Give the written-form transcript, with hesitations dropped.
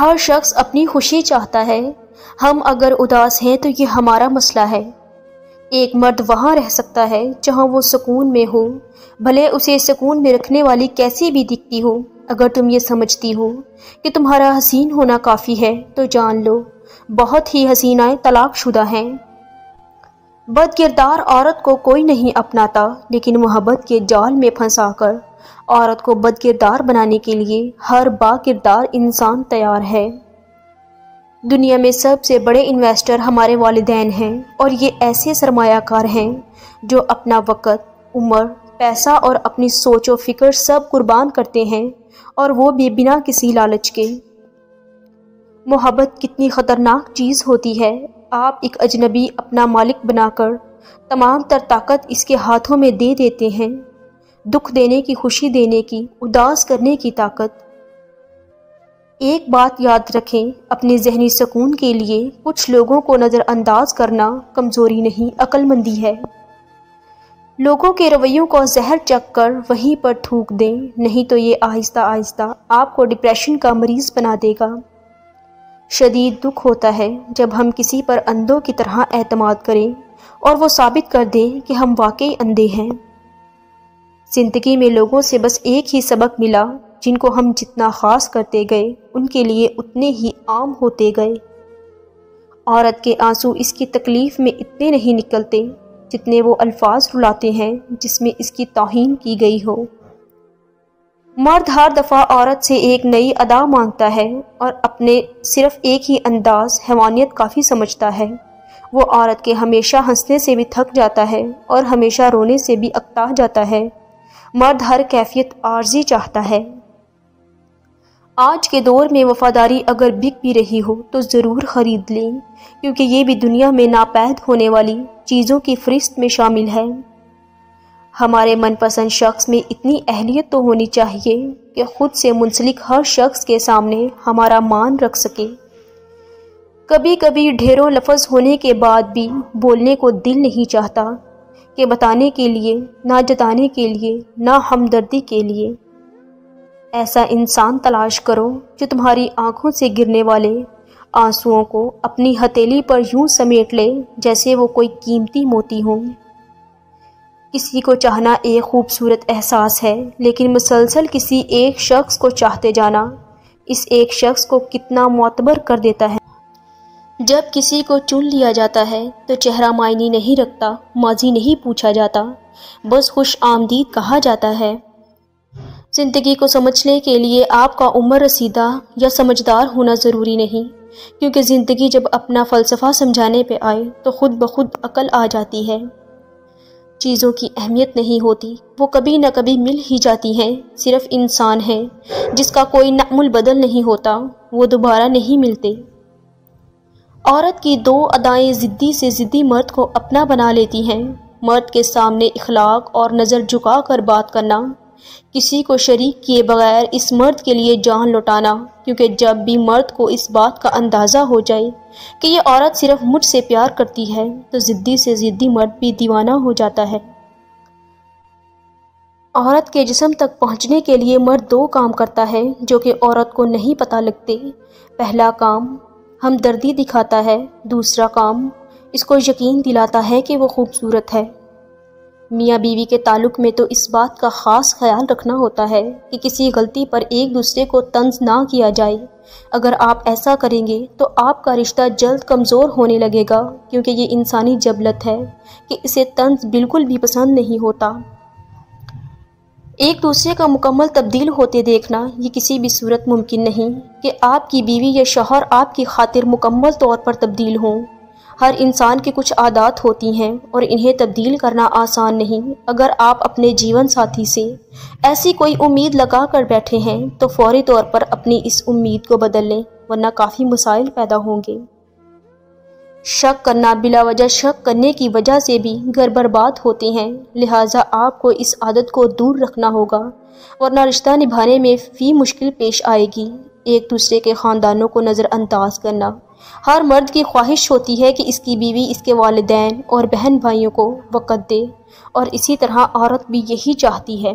ہر شخص اپنی خوشی چاہتا ہے، ہم اگر اداس ہیں تو یہ ہمارا مسئلہ ہے۔ ایک مرد وہاں رہ سکتا ہے جہاں وہ سکون میں ہو، بھلے اسے سکون میں رکھنے والی کیسی بھی دکھتی ہو۔ اگر تم یہ سمجھتی ہو کہ تمہارا حسین ہونا کافی ہے تو جان لو بہت ہی حسینائیں طلاق شدہ ہیں۔ بد کردار عورت کو کوئی نہیں اپناتا، لیکن محبت کے جال میں پھنسا کر عورت کو بد کردار بنانے کے لیے ہر با کردار انسان تیار ہے۔ دنیا میں سب سے بڑے انویسٹر ہمارے والدین ہیں، اور یہ ایسے سرمایہ کار ہیں جو اپنا وقت، عمر، پیسہ اور اپنی سوچ و فکر سب قربان کرتے ہیں، اور وہ بھی بنا کسی لالچ کے۔ محبت کتنی خطرناک چیز ہوتی ہے۔ آپ ایک اجنبی اپنا مالک بنا کر تمام تر طاقت اس کے ہاتھوں میں دے دیتے ہیں، دکھ دینے کی، خوشی دینے کی، اداس کرنے کی طاقت۔ ایک بات یاد رکھیں، اپنے ذہنی سکون کے لیے کچھ لوگوں کو نظر انداز کرنا کمزوری نہیں، عقل مندی ہے۔ لوگوں کے رویوں کو زہر چکھ کر وہیں پر تھوک دیں، نہیں تو یہ آہستہ آہستہ آپ کو ڈپریشن کا مریض بنا دے گا۔ شدید دکھ ہوتا ہے جب ہم کسی پر اندھوں کی طرح اعتماد کریں اور وہ ثابت کر دیں کہ ہم واقعی اندھے ہیں۔ زندگی میں لوگوں سے بس ایک ہی سبق ملا، جن کو ہم جتنا خاص کرتے گئے ان کے لیے اتنے ہی عام ہوتے گئے۔ عورت کے آنسو اس کی تکلیف میں اتنے نہیں نکلتے جتنے وہ الفاظ رلاتے ہیں جس میں اس کی توہین کی گئی ہو۔ مرد ہر دفعہ عورت سے ایک نئی ادا مانگتا ہے اور اپنے صرف ایک ہی انداز حیوانیت کافی سمجھتا ہے۔ وہ عورت کے ہمیشہ ہنسنے سے بھی تھک جاتا ہے اور ہمیشہ رونے سے بھی اکتا جاتا ہے۔ مرد ہر کیفیت عارضی چاہتا ہے۔ آج کے دور میں وفاداری اگر بک بھی رہی ہو تو ضرور خرید لیں، کیونکہ یہ بھی دنیا میں ناپید ہونے والی چیزوں کی فہرست میں شامل ہے۔ ہمارے من پسند شخص میں اتنی اہلیت تو ہونی چاہیے کہ خود سے منسلک ہر شخص کے سامنے ہمارا مان رکھ سکے۔ کبھی کبھی ڈھیروں لفظ ہونے کے بعد بھی بولنے کو دل نہیں چاہتا کہ بتانے کے لیے، نہ جتانے کے لیے، نہ ہمدردی کے لیے۔ ایسا انسان تلاش کرو جو تمہاری آنکھوں سے گرنے والے آنسوؤں کو اپنی ہتھیلی پر یوں سمیٹ لے جیسے وہ کوئی قیمتی موتی ہوں۔ کسی کو چاہنا ایک خوبصورت احساس ہے، لیکن مسلسل کسی ایک شخص کو چاہتے جانا اس ایک شخص کو کتنا معتبر کر دیتا ہے۔ جب کسی کو چن لیا جاتا ہے تو چہرہ معنی نہیں رکھتا، ماضی نہیں پوچھا جاتا، بس خوش آمدید کہا جاتا ہے۔ زندگی کو سمجھنے کے لیے آپ کا عمر رسیدہ یا سمجھدار ہونا ضروری نہیں، کیونکہ زندگی جب اپنا فلسفہ سمجھانے پہ آئے تو خود بخود عقل آ جاتی ہے۔ چیزوں کی اہمیت نہیں ہوتی، وہ کبھی نہ کبھی مل ہی جاتی ہیں۔ صرف انسان ہے جس کا کوئی نعم البدل نہیں ہوتا، وہ دوبارہ نہیں ملتے۔ عورت کی دو ادائیں ضدی سے ضدی مرد کو اپنا بنا لیتی ہیں۔ مرد کے سامنے اخلاق اور نظر جھکا کر بات کرنا، کسی کو شریک کیے بغیر اس مرد کے لیے جان لوٹانا، کیونکہ جب بھی مرد کو اس بات کا اندازہ ہو جائے کہ یہ عورت صرف مجھ سے پیار کرتی ہے تو ضدی سے ضدی مرد بھی دیوانہ ہو جاتا ہے۔ عورت کے جسم تک پہنچنے کے لیے مرد دو کام کرتا ہے جو کہ عورت کو نہیں پتہ لگتے۔ پہلا کام ہمدردی دکھاتا ہے، دوسرا کام اس کو یقین دلاتا ہے کہ وہ خوبصورت ہے۔ میاں بیوی کے تعلق میں تو اس بات کا خاص خیال رکھنا ہوتا ہے کہ کسی غلطی پر ایک دوسرے کو طنز نہ کیا جائے۔ اگر آپ ایسا کریں گے تو آپ کا رشتہ جلد کمزور ہونے لگے گا، کیونکہ یہ انسانی جبلت ہے کہ اسے طنز بالکل بھی پسند نہیں ہوتا۔ ایک دوسرے کا مکمل تبدیل ہوتے دیکھنا یہ کسی بھی صورت ممکن نہیں کہ آپ کی بیوی یا شوہر آپ کی خاطر مکمل طور پر تبدیل ہوں۔ ہر انسان کی کچھ عادات ہوتی ہیں اور انہیں تبدیل کرنا آسان نہیں۔ اگر آپ اپنے جیون ساتھی سے ایسی کوئی امید لگا کر بیٹھے ہیں تو فوری طور پر اپنی اس امید کو بدل لیں، ورنہ کافی مسائل پیدا ہوں گے۔ شک کرنا، بلا وجہ شک کرنے کی وجہ سے بھی گھر برباد ہوتے ہیں، لہٰذا آپ کو اس عادت کو دور رکھنا ہوگا، ورنہ رشتہ نبھانے میں فی مشکل پیش آئے گی۔ ایک دوسرے کے خاندانوں کو نظر انداز کرنا، ہر مرد کی خواہش ہوتی ہے کہ اس کی بیوی اس کے والدین اور بہن بھائیوں کو وقت دے، اور اسی طرح عورت بھی یہی چاہتی ہے۔